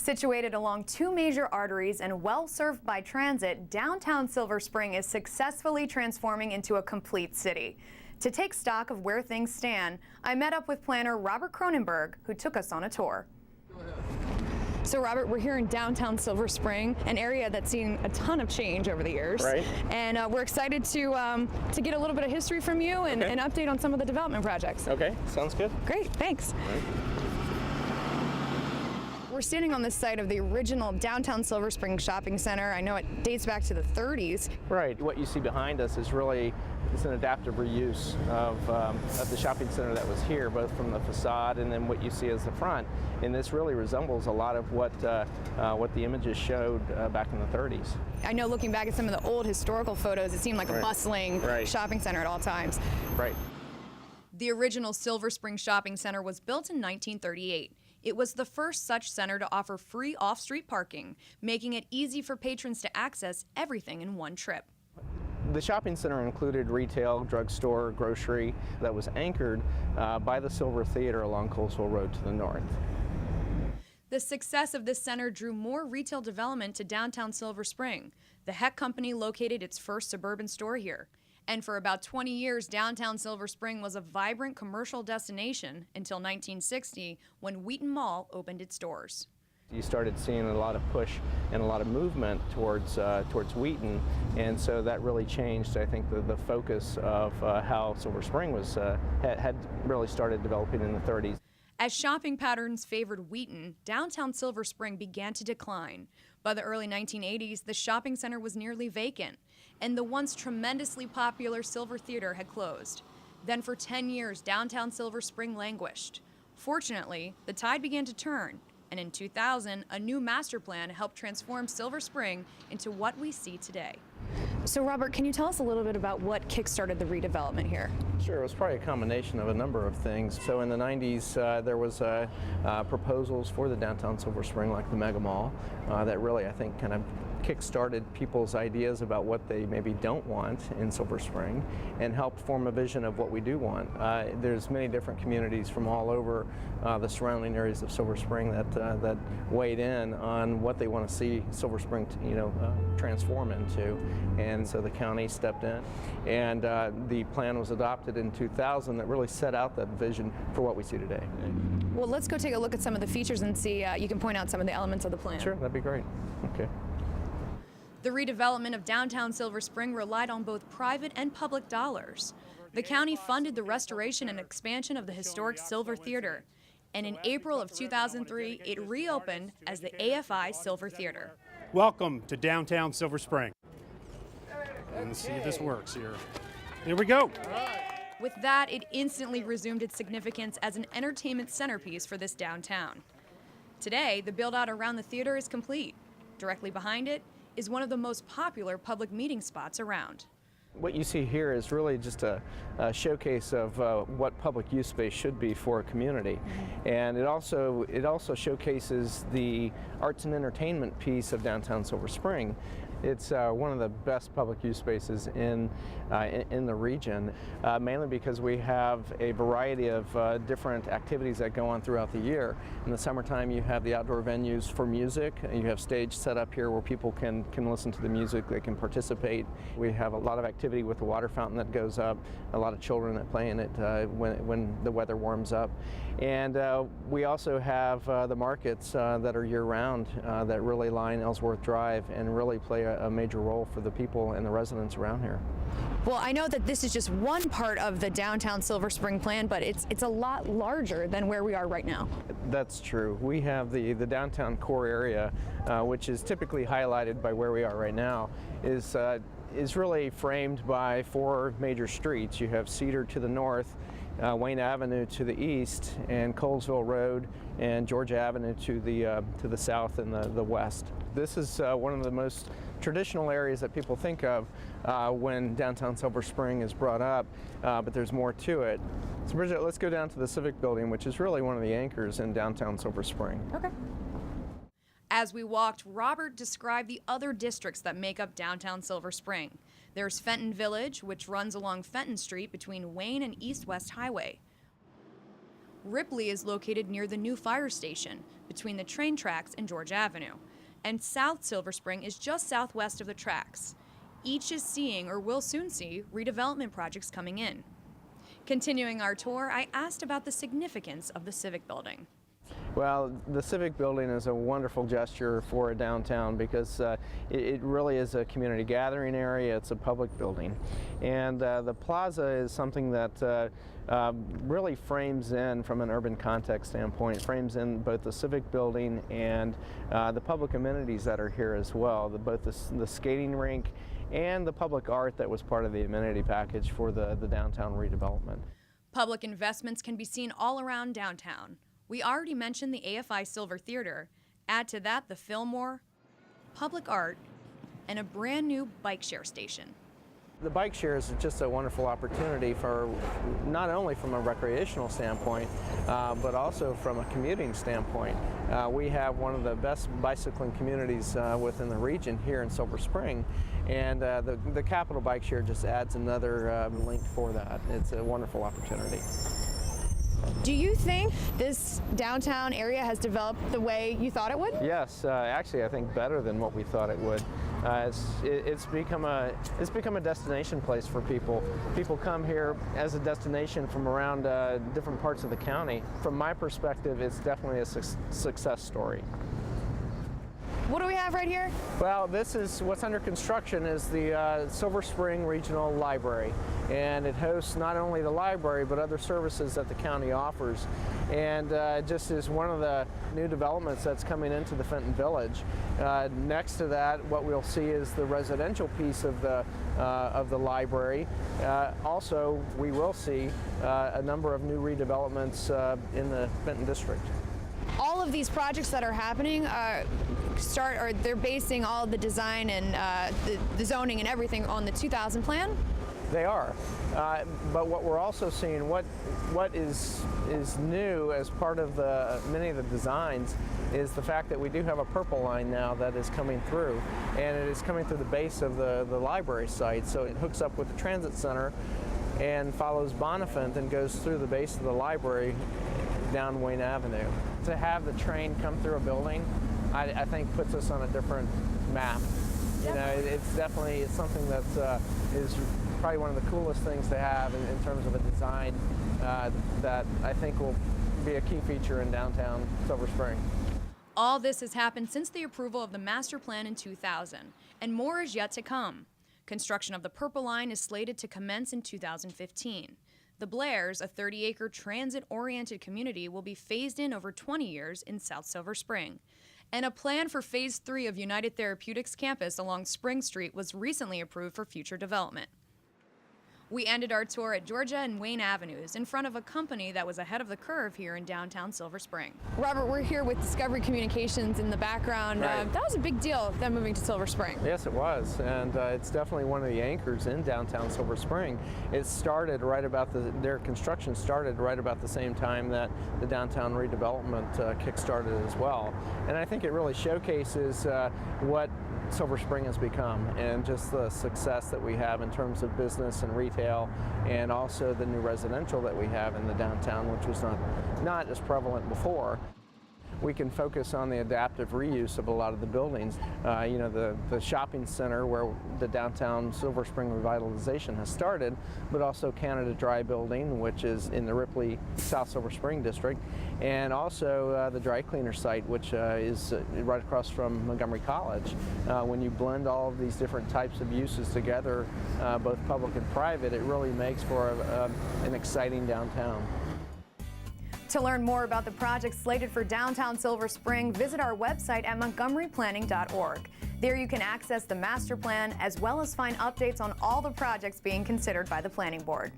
Situated along two major arteries and well served by transit, downtown Silver Spring is successfully transforming into a complete city. To take stock of where things stand, I met up with planner Robert Cronenberg, who took us on a tour. So Robert, we're here in downtown Silver Spring, an area that's seen a ton of change over the years. Right. And we're excited to get a little bit of history from you and an update on some of the development projects. Okay, sounds good. Great, thanks. We're standing on the site of the original downtown Silver Spring shopping center. I know it dates back to the 30s. Right. What you see behind us is really an adaptive reuse of the shopping center that was here, both from the facade and then what you see as the front. And this really resembles a lot of what the images showed back in the 30s. I know looking back at some of the old historical photos, it seemed like a bustling shopping center at all times. Right. The original Silver Spring Shopping Center was built in 1938. It was the first such center to offer free off-street parking, making it easy for patrons to access everything in one trip. The shopping center included retail, drugstore, grocery that was anchored by the Silver Theater along Colesville Road to the north. The success of this center drew more retail development to downtown Silver Spring. The Heck Company located its first suburban store here. And for about 20 years, downtown Silver Spring was a vibrant commercial destination until 1960, when Wheaton Mall opened its doors. You started seeing a lot of push and a lot of movement towards Wheaton, and so that really changed, I think, the focus of how Silver Spring was had really started developing in the 30s. As shopping patterns favored Wheaton, downtown Silver Spring began to decline. By the early 1980s, the shopping center was nearly vacant, and the once tremendously popular Silver Theater had closed. Then for 10 years, downtown Silver Spring languished. Fortunately, the tide began to turn, and in 2000, a new master plan helped transform Silver Spring into what we see today. So Robert, can you tell us a little bit about what kickstarted the redevelopment here? Sure, it was probably a combination of a number of things. So in the 90s, there was proposals for the downtown Silver Spring, like the Mega Mall, that really, I think, kind of kick-started people's ideas about what they maybe don't want in Silver Spring and helped form a vision of what we do want. There's many different communities from all over the surrounding areas of Silver Spring that weighed in on what they want to see Silver Spring transform into. And so the county stepped in, and the plan was adopted in 2000 that really set out that vision for what we see today. Well, let's go take a look at some of the features and see, you can point out some of the elements of the plan. Sure, that'd be great. Okay. The redevelopment of downtown Silver Spring relied on both private and public dollars. The county funded the restoration and expansion of the historic Silver Theater, and in April of 2003, it reopened as the AFI Silver Theater. Welcome to downtown Silver Spring. Let's see if this works here. Here we go. With that, it instantly resumed its significance as an entertainment centerpiece for this downtown. Today, the build-out around the theater is complete. Directly behind it is one of the most popular public meeting spots around. What you see here is really just a showcase of what public use space should be for a community. And it also showcases the arts and entertainment piece of downtown Silver Spring. It's one of the best public use spaces in the region, mainly because we have a variety of different activities that go on throughout the year. In the summertime, you have the outdoor venues for music. You have stage set up here where people can listen to the music, they can participate. We have a lot of activity with the water fountain that goes up, a lot of children that play in it when the weather warms up. And we also have the markets that are year-round that really line Ellsworth Drive and really play a major role for the people and the residents around here. Well, I know that this is just one part of the downtown Silver Spring plan, but it's a lot larger than where we are right now. That's true. We have the downtown core area, which is typically highlighted by where we are right now, is really framed by four major streets. You have Cedar to the north, Wayne Avenue to the east, and Colesville Road and Georgia Avenue to the south and the west. This is one of the most traditional areas that people think of when downtown Silver Spring is brought up, but there's more to it. So Bridget, let's go down to the Civic Building, which is really one of the anchors in downtown Silver Spring. Okay. As we walked, Robert described the other districts that make up downtown Silver Spring. There's Fenton Village, which runs along Fenton Street between Wayne and East-West Highway. Ripley is located near the new fire station between the train tracks and George Avenue, and South Silver Spring is just southwest of the tracks. Each is seeing, or will soon see, redevelopment projects coming in. Continuing our tour, I asked about the significance of the Civic Building. Well, the Civic Building is a wonderful gesture for a downtown because it really is a community gathering area. It's a public building. And the plaza is something that really frames in, from an urban context standpoint, frames in both the Civic Building and the public amenities that are here as well, both the skating rink and the public art that was part of the amenity package for the downtown redevelopment. Public investments can be seen all around downtown. We already mentioned the AFI Silver Theater. Add to that the Fillmore, public art, and a brand new bike share station. The bike share is just a wonderful opportunity for not only from a recreational standpoint, but also from a commuting standpoint. We have one of the best bicycling communities within the region here in Silver Spring, and the Capital Bike Share just adds another link for that. It's a wonderful opportunity. Do you think this downtown area has developed the way you thought it would? Yes, actually I think better than what we thought it would. It's become a destination place for people. People come here as a destination from around different parts of the county. From my perspective, it's definitely a success story. What do we have right here? Well, this is what's under construction is the Silver Spring Regional Library, and it hosts not only the library but other services that the county offers, and just is one of the new developments that's coming into the Fenton Village. Next to that, what we'll see is the residential piece of the library. Also, we will see a number of new redevelopments in the Fenton district. All of these projects that are happening they're basing all of the design and the zoning and everything on the 2000 plan? They are, but what we're also seeing, what is new as part of many of the designs, is the fact that we do have a purple line now that is coming through, and it is coming through the base of the library site, so it hooks up with the transit center and follows Bonifant and goes through the base of the library down Wayne Avenue. To have the train come through a building, I think puts us on a different map. You know, it's something that is probably one of the coolest things to have in terms of a design that I think will be a key feature in downtown Silver Spring. All this has happened since the approval of the master plan in 2000, and more is yet to come. Construction of the Purple Line is slated to commence in 2015. The Blairs, a 30-acre transit-oriented community, will be phased in over 20 years in South Silver Spring. And a plan for Phase 3 of United Therapeutics campus along Spring Street was recently approved for future development. We ended our tour at Georgia and Wayne Avenues in front of a company that was ahead of the curve here in downtown Silver Spring. Robert, we're here with Discovery Communications in the background. Right. That was a big deal, them moving to Silver Spring. Yes, it was, and it's definitely one of the anchors in downtown Silver Spring. It started right about their construction started right about the same time that the downtown redevelopment kick-started as well. And I think it really showcases what Silver Spring has become, and just the success that we have in terms of business and retail, and also the new residential that we have in the downtown, which was not as prevalent before. We can focus on the adaptive reuse of a lot of the buildings. You know, the shopping center where the downtown Silver Spring revitalization has started, but also Canada Dry building, which is in the Ripley South Silver Spring district, and also the dry cleaner site, which is right across from Montgomery College. When you blend all of these different types of uses together, both public and private, it really makes for an exciting downtown. To learn more about the projects slated for downtown Silver Spring, visit our website at montgomeryplanning.org. There you can access the master plan as well as find updates on all the projects being considered by the Planning Board.